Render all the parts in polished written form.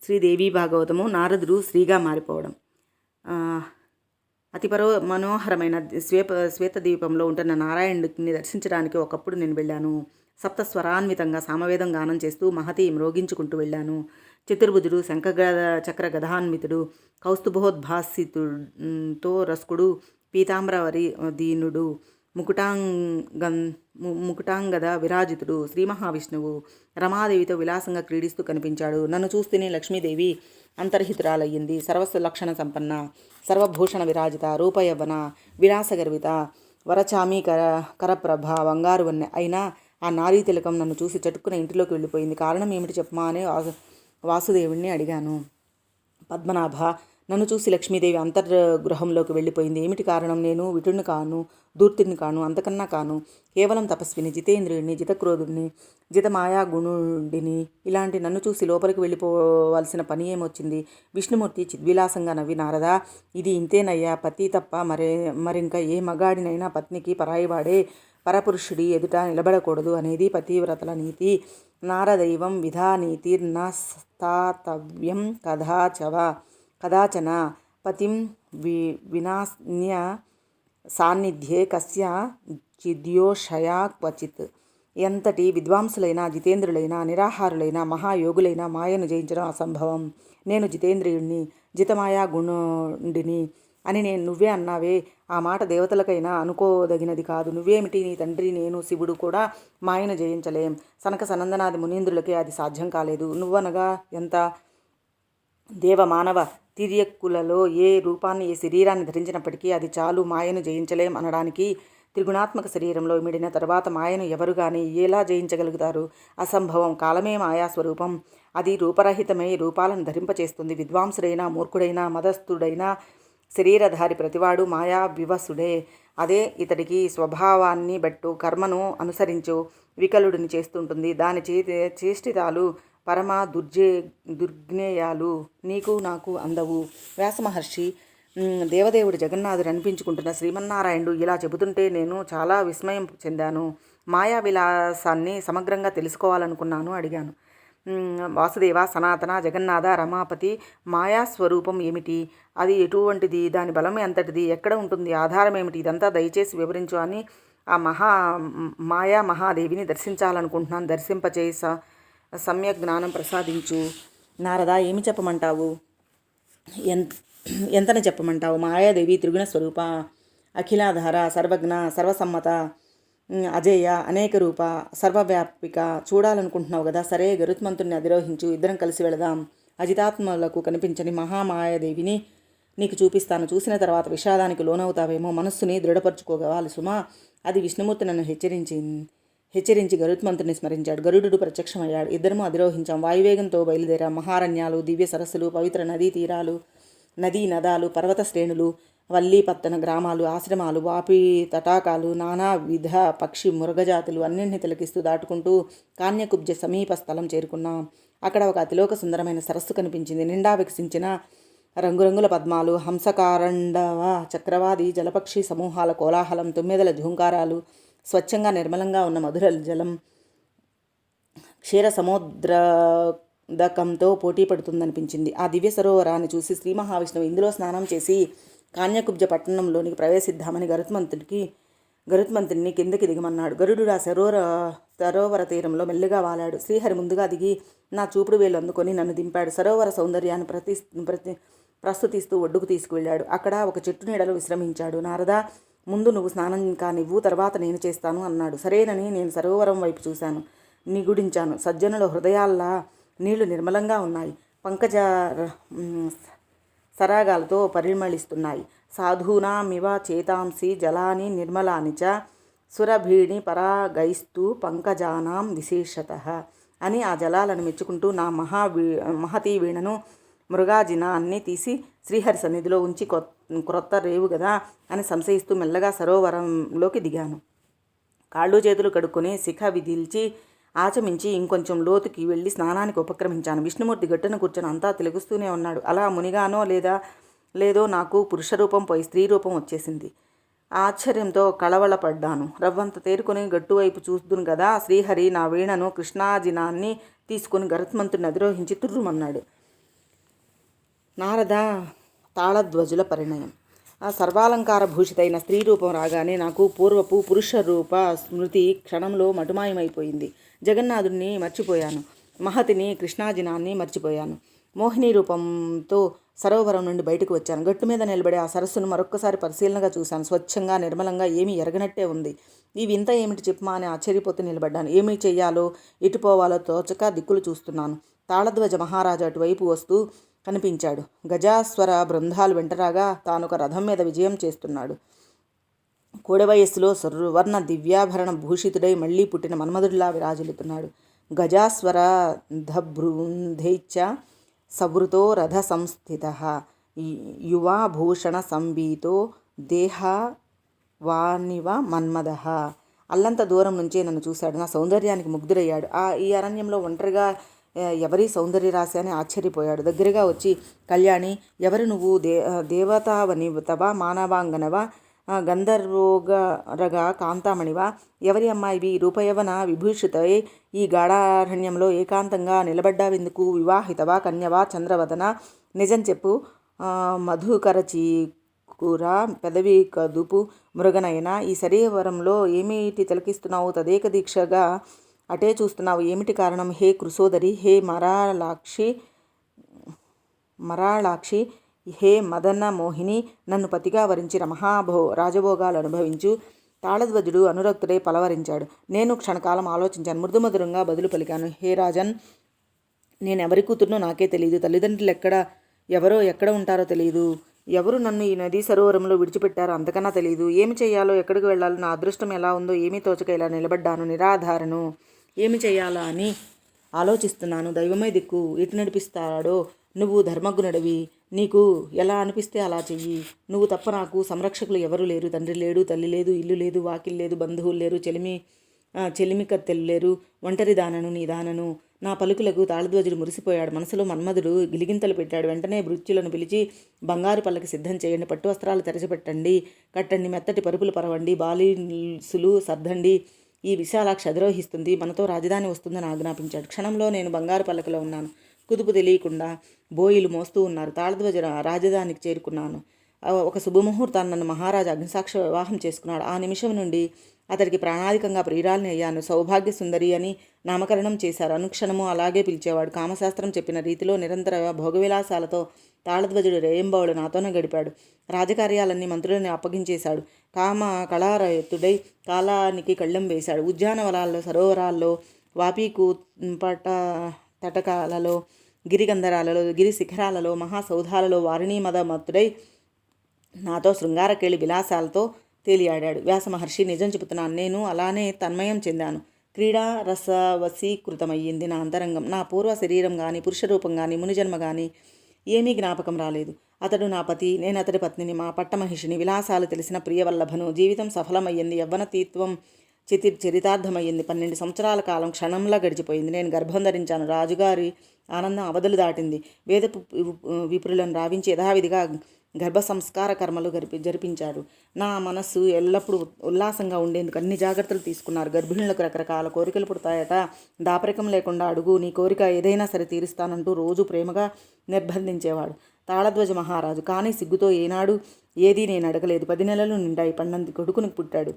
శ్రీదేవి భాగవతము. నారదుడు శ్రీగా మారిపోవడం. అతి మనోహరమైన శ్వేతద్వీపంలో ఉంటున్న నారాయణుడిని దర్శించడానికి ఒకప్పుడు నేను వెళ్ళాను. సప్తస్వరాన్వితంగా సామవేదం గానం చేస్తూ మహతి మ్రోగించుకుంటూ వెళ్ళాను. చతుర్భుజుడు, శంఖగద చక్ర గదాన్వితుడు, కౌస్తుభోద్భాసితుతో రస్కుడు, పీతాంబరవరి దీనుడు, ముకుటాంగద విరాజితుడు శ్రీ మహావిష్ణువు రమాదేవితో విలాసంగా క్రీడిస్తూ కనిపించాడు. నన్ను చూస్తేనే లక్ష్మీదేవి అంతర్హితురాలయ్యింది. సర్వస్వ లక్షణ సంపన్న, సర్వభూషణ విరాజిత, రూపయవన, విలాసగర్విత, వరచామి కరప్రభ, బంగారు వన్నె అయినా ఆ నారీ తిలకం నన్ను చూసి చటుక్కున ఇంటిలోకి వెళ్ళిపోయింది. కారణం ఏమిటి చెప్పమా అని వాసుదేవుణ్ణి అడిగాను. పద్మనాభ, నన్ను చూసి లక్ష్మీదేవి అంతర్గృహంలోకి వెళ్ళిపోయింది. ఏమిటి కారణం? నేను విటుడిని కాను, దూర్తిని కాను, అంతకన్నా కాను. కేవలం తపస్విని, జితేంద్రియుడిని, జితక్రోధుడిని, జితమాయాగుణుడిని. ఇలాంటి నన్ను చూసి లోపలికి వెళ్ళిపోవాల్సిన పని ఏమొచ్చింది? విష్ణుమూర్తి చిద్విలాసంగా నవ్వి, నారదా, ఇది ఇంతేనయ్యా. పతి తప్ప మరింకా ఏ మగాడినైనా పత్నికి పరాయివాడే, పరపురుషుడి ఎదుట నిలబడకూడదు అనేది పతివ్రతల నీతి. నారదైవం విధానీతిర్నస్తాతవ్యం కదాచన పతిం వినాన్య సాన్నిధ్యే కస్య చిద్యోషయా క్వచిత్. ఎంతటి విద్వాంసులైనా, జితేంద్రులైనా, నిరాహారులైన, మహాయోగులైన మాయను జయించడం అసంభవం. నేను జితేంద్రియుణ్ణి, జితమాయా గుణుడిని అని నువ్వే అన్నావే. ఆ మాట దేవతలకైనా అనుకోదగినది కాదు. నువ్వేమిటి, నీ తండ్రి, నేను, శివుడు కూడా మాయను జయించలేం. సనక సనందనాది మునీంద్రులకే అది సాధ్యం కాలేదు. నువ్వనగా ఎంత దేవమానవ తిర్యక్కులలో ఏ రూపాన్ని, ఏ శరీరాన్ని ధరించినప్పటికీ అది చాలు మాయను జయించలేం అనడానికి. త్రిగుణాత్మక శరీరంలో మిడిన తర్వాత మాయను ఎవరు కానీ ఎలా జయించగలుగుతారు? అసంభవం. కాలమే మాయాస్వరూపం. అది రూపరహితమై రూపాలను ధరింపచేస్తుంది. విద్వాంసుడైనా, మూర్ఖుడైనా, మదస్థుడైనా శరీరధారి ప్రతివాడు మాయా వివసుడే. అదే ఇతడికి స్వభావాన్ని బట్టు కర్మను అనుసరించు వికలుడిని చేస్తుంటుంది. దాని చేష్టితాలు పరమ దుర్జ్ఞేయాలు నీకు నాకు అందవు. వ్యాసమహర్షి, దేవదేవుడు జగన్నాథుడు అనిపించుకుంటున్న శ్రీమన్నారాయణుడు ఇలా చెబుతుంటే నేను చాలా విస్మయం చెందాను. మాయా విలాసాన్ని సమగ్రంగా తెలుసుకోవాలనుకున్నాను. అడిగాను, వాసుదేవ, సనాతన, జగన్నాథ, రమాపతి మాయాస్వరూపం ఏమిటి? అది ఎటువంటిది? దాని బలం ఎంతటిది? ఎక్కడ ఉంటుంది? ఆధారం ఏమిటి? ఇదంతా దయచేసి వివరించు అని ఆ మాయా మహాదేవిని దర్శించాలనుకుంటున్నాను. దర్శింపచే సమ్యక్ జ్ఞానం ప్రసాదించు. నారద, ఏమి చెప్పమంటావు? ఎంతని చెప్పమంటావు? మాయాదేవి త్రిగుణ స్వరూప, అఖిలాధార, సర్వజ్ఞ, సర్వసమ్మత, అజేయ, అనేక రూప, సర్వవ్యాపిక. చూడాలనుకుంటున్నావు కదా, సరే, గరుత్మంతుడిని అధిరోహించు. ఇద్దరం కలిసి వెళదాం. అజితాత్మలకు కనిపించని మహామాయాదేవిని నీకు చూపిస్తాను. చూసిన తర్వాత విషాదానికి లోనవుతావేమో. మనస్సుని దృఢపరచుకోవాలి సుమా. అది విష్ణుమూర్తి నన్ను హెచ్చరించి గరుత్మంతుడిని స్మరించాడు. గరుడు ప్రత్యక్షమయ్యాడు. ఇద్దరము అధిరోహించాం. వాయువేగంతో బయలుదేరాం. మహారణ్యాలు, దివ్య సరస్సులు, పవిత్ర నదీ తీరాలు, నదీ నదాలు, పర్వత శ్రేణులు, వల్లీపత్తన గ్రామాలు, ఆశ్రమాలు, వాపి తటాకాలు, నానా విధ పక్షి మృగజాతులు అన్నింటినీ తిలకిస్తూ దాటుకుంటూ కాన్యకుబ్జ సమీప స్థలం చేరుకున్నాం. అక్కడ ఒక అతిలోక సుందరమైన సరస్సు కనిపించింది. నిండా వికసించిన రంగురంగుల పద్మాలు, హంసకారండవ, చక్రవాది జలపక్షి సమూహాల కోలాహలం, తుమ్మెదల ఝూంకారాలు, స్వచ్ఛంగా నిర్మలంగా ఉన్న మధుర జలం క్షీర సముద్రకంతో పోటీ పడుతుందనిపించింది. ఆ దివ్య సరోవరాన్ని చూసి శ్రీ మహావిష్ణువు ఇందులో స్నానం చేసి కాన్యకుబ్జ పట్టణంలోనికి ప్రవేశిద్దామని గరుత్మంతుడిని కిందకి దిగమన్నాడు. గరుడు ఆ సరోవర తీరంలో మెల్లిగా వాలాడు. శ్రీహరి ముందుగా దిగి నా చూపుడు వేలు అందుకొని నన్ను దింపాడు. సరోవర సౌందర్యాన్ని ప్రస్తుతిస్తూ ఒడ్డుకు తీసుకువెళ్ళాడు. అక్కడ ఒక చెట్టు నీడలో విశ్రమించాడు. నారదా, ముందు నువ్వు స్నానం కానివ్వు, తర్వాత నేను చేస్తాను అన్నాడు. సరేనని నేను సరోవరం వైపు చూశాను. నిగుడించాను. సజ్జనుల హృదయాల్లా నీళ్లు నిర్మలంగా ఉన్నాయి. పంకజ సరాగాలతో పరిమళిస్తున్నాయి. సాధూనామివ చేతాంసి జలాని నిర్మలాని చ సురభీణి పరాగైస్తూ పంకజానాం విశేషతః అని ఆ జలాలను మెచ్చుకుంటూ నా మహతీ వీణను మృగాజిన అన్నీ తీసి శ్రీహరి సన్నిధిలో ఉంచి క్రొత్త రేవు కదా అని సంశయిస్తూ మెల్లగా సరోవరంలోకి దిగాను. కాళ్ళు చేతులు కడుక్కొని శిఖ విదిల్చి ఆచమించి ఇంకొంచెం లోతుకి వెళ్ళి స్నానానికి ఉపక్రమించాను. విష్ణుమూర్తి గట్టున కూర్చొని అంతా తిలుగుస్తూనే ఉన్నాడు. అలా మునిగానో లేదో నాకు పురుషరూపం పోయి స్త్రీ రూపం వచ్చేసింది. ఆశ్చర్యంతో కళవళపడ్డాను. రవ్వంత తేరుకొని గట్టువైపు చూస్తును కదా, శ్రీహరి నా వీణను కృష్ణాజినాన్ని తీసుకుని గరుత్మంతుడిని అధిరోహించి తుర్రుమన్నాడు. నారద తాళధ్వజుల పరిణయం. ఆ సర్వాలంకార భూషితైన స్త్రీ రూపం రాగానే నాకు పూర్వపు పురుష రూప స్మృతి క్షణంలో మటుమాయమైపోయింది. జగన్నాథుడిని మర్చిపోయాను. మహతిని కృష్ణాజినాన్ని మర్చిపోయాను. మోహిని రూపంతో సరోవరం నుండి బయటకు వచ్చాను. గట్టు మీద నిలబడి ఆ సరస్సును మరొక్కసారి పరిశీలనగా చూశాను. స్వచ్ఛంగా నిర్మలంగా ఏమీ ఎరగనట్టే ఉంది. ఈ వింత ఏమిటి చెప్పమా అని ఆశ్చర్యపోతూ నిలబడ్డాను. ఏమీ చెయ్యాలో ఎటు పోవాలో తోచక దిక్కులు చూస్తున్నాను. తాళధ్వజ మహారాజు అటువైపు వస్తూ కనిపించాడు. గజాస్వర బృందాలు వెంటరాగా తానొక రథం మీద విజయం చేస్తున్నాడు. కోడె వయస్సులో సువర్ణ దివ్యాభరణ భూషితుడై మళ్లీ పుట్టిన మన్మధుడిలా విరాజిల్లుతున్నాడు. గజాస్వర ధబృంధైచ్చ సవృతో రథ సంస్థిత యువాభూషణ సంవీతో దేహవానివ మన్మద. అల్లంత దూరం నుంచే నన్ను చూశాడు. నా సౌందర్యానికి ముగ్ధుడయ్యాడు. ఈ అరణ్యంలో ఒంటరిగా ఎవరి సౌందర్య రాశి అని ఆశ్చర్యపోయాడు. దగ్గరగా వచ్చి, కళ్యాణి, ఎవరు నువ్వు? దేవతావనివా మానవాంగనవా గంధర్వోగరగా కాంతామణివా? ఎవరి అమ్మాయివి? రూపయవన విభూషితై ఈ గాఢారణ్యంలో ఏకాంతంగా నిలబడ్డావెందుకు? వివాహితవా కన్యవా చంద్రవదన? నిజం చెప్పు. మధుకరచీకూర పెదవి కదుపు మృగనయన, ఈ శరీరంలో ఏమిటి తిలకిస్తున్నావు? తదేక దీక్షగా అటే చూస్తున్నావు. ఏమిటి కారణం? హే కృసోదరి, హే మరాళాక్షి, హే మదన మోహిని, నన్ను పతిగా వరించిన రాజభోగాలు అనుభవించు. తాళధ్వజుడు అనురక్తుడై పలవరించాడు. నేను క్షణకాలం ఆలోచించాను. మృదుమధురంగా బదులు పలికాను. హే రాజన్, నేనెవరి కూతుర్నో నాకే తెలియదు. తల్లిదండ్రులు ఎక్కడ ఉంటారో తెలియదు. ఎవరు నన్ను ఈ నదీ సరోవరంలో విడిచిపెట్టారో అంతకన్నా తెలియదు. ఏమి చేయాలో, ఎక్కడికి వెళ్ళాలో, నా అదృష్టం ఎలా ఉందో ఏమీ తోచక ఇలా నిలబడ్డాను నిరాధారను. ఏమి చేయాలా అని ఆలోచిస్తున్నాను. దైవమే దిక్కు, ఎటు నడిపిస్తాడో. నువ్వు ధర్మజ్ఞుడివి, నీకు ఎలా అనిపిస్తే అలా చెయ్యి. నువ్వు తప్ప నాకు సంరక్షకులు ఎవరు లేరు. తండ్రి లేడు, తల్లి లేదు, ఇల్లు లేదు, వాకిల్ లేదు, బంధువులు లేరు, చెలిమికత్తెలు లేరు. ఒంటరి దానను, నీ దానను. నా పలుకులకు తాళధ్వజుడు మురిసిపోయాడు. మనసులో మన్మధుడు గిలిగింతలు పెట్టాడు. వెంటనే భృత్యులను పిలిచి, బంగారు పల్లకి సిద్ధం చేయండి, పట్టు వస్త్రాలు తెరచిపెట్టండి, కట్టండి, మెత్తటి పరుపులు పరవండి, బాలీసులు సర్దండి. ఈ విశాలాక్షి అధిరోహిస్తుంది, మనతో రాజధాని వస్తుందని ఆజ్ఞాపించాడు. క్షణంలో నేను బంగారు పల్లకిలో ఉన్నాను. కుదుపు తెలియకుండా బోయిలు మోస్తూ ఉన్నారు. తాళధ్వజ రాజధానికి చేరుకున్నాను. ఒక శుభముహూర్తాన్ని నన్ను మహారాజా అగ్నిసాక్షి వివాహం చేసుకున్నాడు. ఆ నిమిషం నుండి అతడికి ప్రాణాధికంగా ప్రియురాల్ని అయ్యాను. సౌభాగ్య సుందరి అని నామకరణం చేశారు. అనుక్షణము అలాగే పిలిచేవాడు. కామశాస్త్రం చెప్పిన రీతిలో నిరంతర భోగవిలాసాలతో తాళధ్వజుడు రేయంబౌలు నాతోనే గడిపాడు. రాజకార్యాలన్నీ మంత్రులని అప్పగించేశాడు. కామ కళారయుతుడై కాలానికి కళ్ళెం వేశాడు. ఉద్యానవనాల్లో, సరోవరాల్లో, తటకాలలో, గిరిగంధరాలలో, గిరి శిఖరాలలో, మహాసౌధాలలో వారిణీమదమత్తుడై నాతో శృంగారకేళి విలాసాలతో తేలియాడాడు. వ్యాస మహర్షి, నిజం చెబుతున్నాను, నేను అలానే తన్మయం చెందాను. క్రీడా రసవశీకృతమయ్యింది నా అంతరంగం. నా పూర్వ శరీరం కానీ, పురుషరూపం కానీ, మునిజన్మ కానీ ఏమీ జ్ఞాపకం రాలేదు. అతడు నా పతి, నేను అతడి పత్నిని, మా పట్టమహిషిని, విలాసాలు తెలిసిన ప్రియవల్లభను. జీవితం సఫలమయ్యింది. యవ్వనతీత్వం చరితార్థమయ్యింది. 12 సంవత్సరాల కాలం క్షణంలా గడిచిపోయింది. నేను గర్భం ధరించాను. రాజుగారి ఆనందం అవధులు దాటింది. వేద విపురులను రావించి యథావిధిగా గర్భ సంస్కార కర్మలు జరిపించాడు. నా మనస్సు ఎల్లప్పుడూ ఉల్లాసంగా ఉండేందుకు అన్ని జాగ్రత్తలు తీసుకున్నారు. గర్భిణులకు రకరకాల కోరికలు పుడతాయట. దాపరికం లేకుండా అడుగు, నీ కోరిక ఏదైనా సరే తీరుస్తానంటూ రోజు ప్రేమగా నిర్బంధించేవాడు తాళధ్వజ మహారాజు. కానీ సిగ్గుతో ఏనాడు ఏదీ నేను అడగలేదు. 10 నెలలు నిండాయి. 12 కొడుకునికి పుట్టాడు.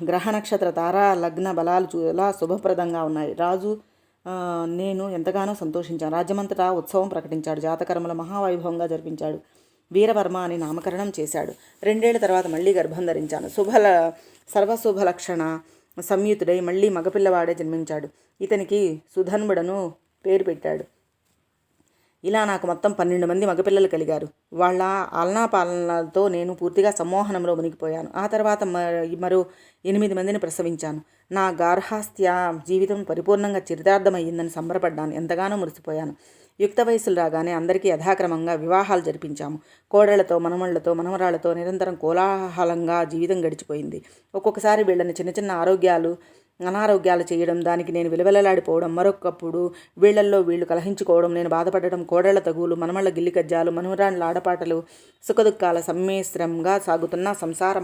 గ్రహ నక్షత్ర తారా లగ్న బలాలు చాలా శుభప్రదంగా ఉన్నాయి. రాజు నేను ఎంతగానో సంతోషించాను. రాజ్యమంతటా ఉత్సవం ప్రకటించాడు. జాతకర్మల మహావైభవంగా జరిపించాడు. వీరవర్మ అని నామకరణం చేశాడు. 2 ఏళ్ల తర్వాత మళ్ళీ గర్భం ధరించాను. సర్వశుభలక్షణ సంయుతుడై మళ్ళీ మగపిల్లవాడే జన్మించాడు. ఇతనికి సుధన్వుడను పేరు పెట్టాడు. ఇలా నాకు మొత్తం 12 మంది మగపిల్లలు కలిగారు. వాళ్ళ ఆలనాపాలనలతో నేను పూర్తిగా సమ్మోహనంలో మునిగిపోయాను. ఆ తర్వాత మరో 8 మందిని ప్రసవించాను. నా గార్హస్థ్య జీవితం పరిపూర్ణంగా చరితార్థమయ్యిందని సంబరపడ్డాను. ఎంతగానో మురిసిపోయాను. యుక్త వయసులు రాగానే అందరికీ యథాక్రమంగా వివాహాలు జరిపించాము. కోడళ్లతో, మనమళ్లతో, మనవరాళ్లతో నిరంతరం కోలాహలంగా జీవితం గడిచిపోయింది. ఒక్కొక్కసారి వీళ్ళని చిన్న చిన్న అనారోగ్యాలు చేయడం, దానికి నేను విలవిలలాడిపోవడం, మరొకప్పుడు వీళ్లల్లో వీళ్ళు కలహించుకోవడం, నేను బాధపడడం, కోడళ్ల తగులు, మనమళ్ళ గిల్లి కజ్జాలు, మనవరాండ్ల ఆడపాటలు, సుఖదుఖాల సమ్మిశ్రంగా సాగుతున్న సంసార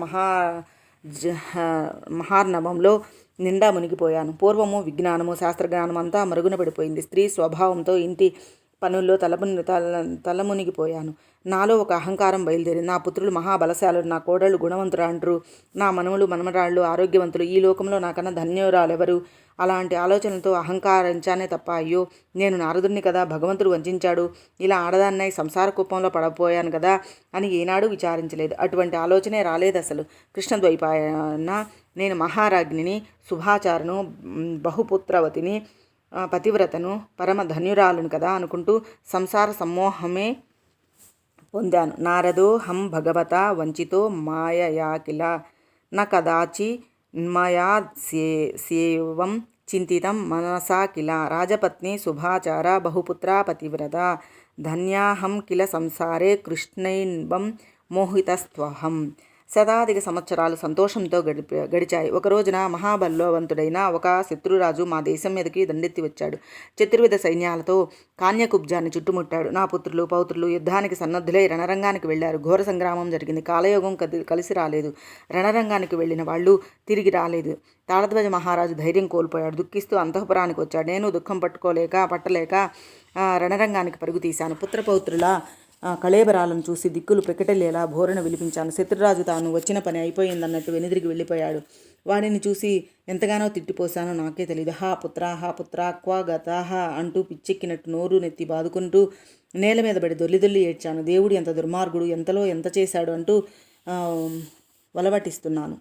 మహార్ణవంలో నిండా మునిగిపోయాను. పూర్వము విజ్ఞానము, శాస్త్రజ్ఞానం అంతా మరుగున పడిపోయింది. స్త్రీ స్వభావంతో ఇంటి పనుల్లో తలమునిగిపోయాను. నాలో ఒక అహంకారం బయలుదేరింది. నా పుత్రులు మహాబలశాలురు, నా కోడళ్ళు గుణవంతురాండ్రు, నా మనములు మనమరాళ్ళు ఆరోగ్యవంతులు, ఈ లోకంలో నాకన్నా ధన్యురాలెవరు? అలాంటి ఆలోచనలతో అహంకారించానే తప్ప, అయ్యో నేను నారదుడిని కదా, భగవంతుడు వంచాడు, ఇలా ఆడదాన్నై సంసార కూపంలో పడపోయాను కదా అని ఏనాడు విచారించలేదు. అటువంటి ఆలోచనే రాలేదు అసలు. కృష్ణద్వైపాయన నేను మహారాజ్ఞిని, శుభాచారను, బహుపుత్రవతిని, పతివ్రతను, పరమ ధన్యురాలను కదా అనుకుంటూ సంసార సమ్మోహమే పొందాను. నారదో హం భగవతా వంచితో మాయయా కిల న కదాచి మయా సేవం చింతితం మనసా కిల. రాజపత్ని శుభాచార బహుపుత్రా పతివ్రత ధన్యాహం కిల సంసారే కృష్ణైన్వం మోహితస్త్వహం. శతాధిక సంవత్సరాలు సంతోషంతో గడిచాయి. ఒక రోజున మహాబలవంతుడైన ఒక శత్రురాజు మా దేశం మీదకి దండెత్తి వచ్చాడు. చతుర్విధ సైన్యాలతో కాన్యకుబ్జాన్ని చుట్టుముట్టాడు. నా పుత్రులు పౌత్రులు యుద్ధానికి సన్నద్ధులై రణరంగానికి వెళ్లారు. ఘోర సంగ్రామం జరిగింది. కాలయోగం కలిసి రాలేదు. రణరంగానికి వెళ్ళిన వాళ్ళు తిరిగి రాలేదు. తాళధ్వజ మహారాజు ధైర్యం కోల్పోయాడు. దుఃఖిస్తూ అంతఃపురానికి వచ్చాడు. నేను దుఃఖం పట్టలేక రణరంగానికి పరుగు తీశాను. పుత్రపౌత్రుల కళేబరాలను చూసి దిక్కులు పెకటలేలా భోరణ విలిపించాను. శత్రురాజు తాను వచ్చిన పని అయిపోయిందన్నట్టు వెనుదిరిగి వెళ్ళిపోయాడు. వాడిని చూసి ఎంతగానో తిట్టిపోశానో నాకే తెలియదు. హా పుత్ర క్వా గతాహ అంటూ పిచ్చెక్కినట్టు నోరు నెత్తి బాదుకుంటూ నేల మీద పడి దొల్లి ఏడ్చాను. దేవుడు ఎంత దుర్మార్గుడు, ఎంతలో ఎంత చేశాడు అంటూ వలవటిస్తున్నాను.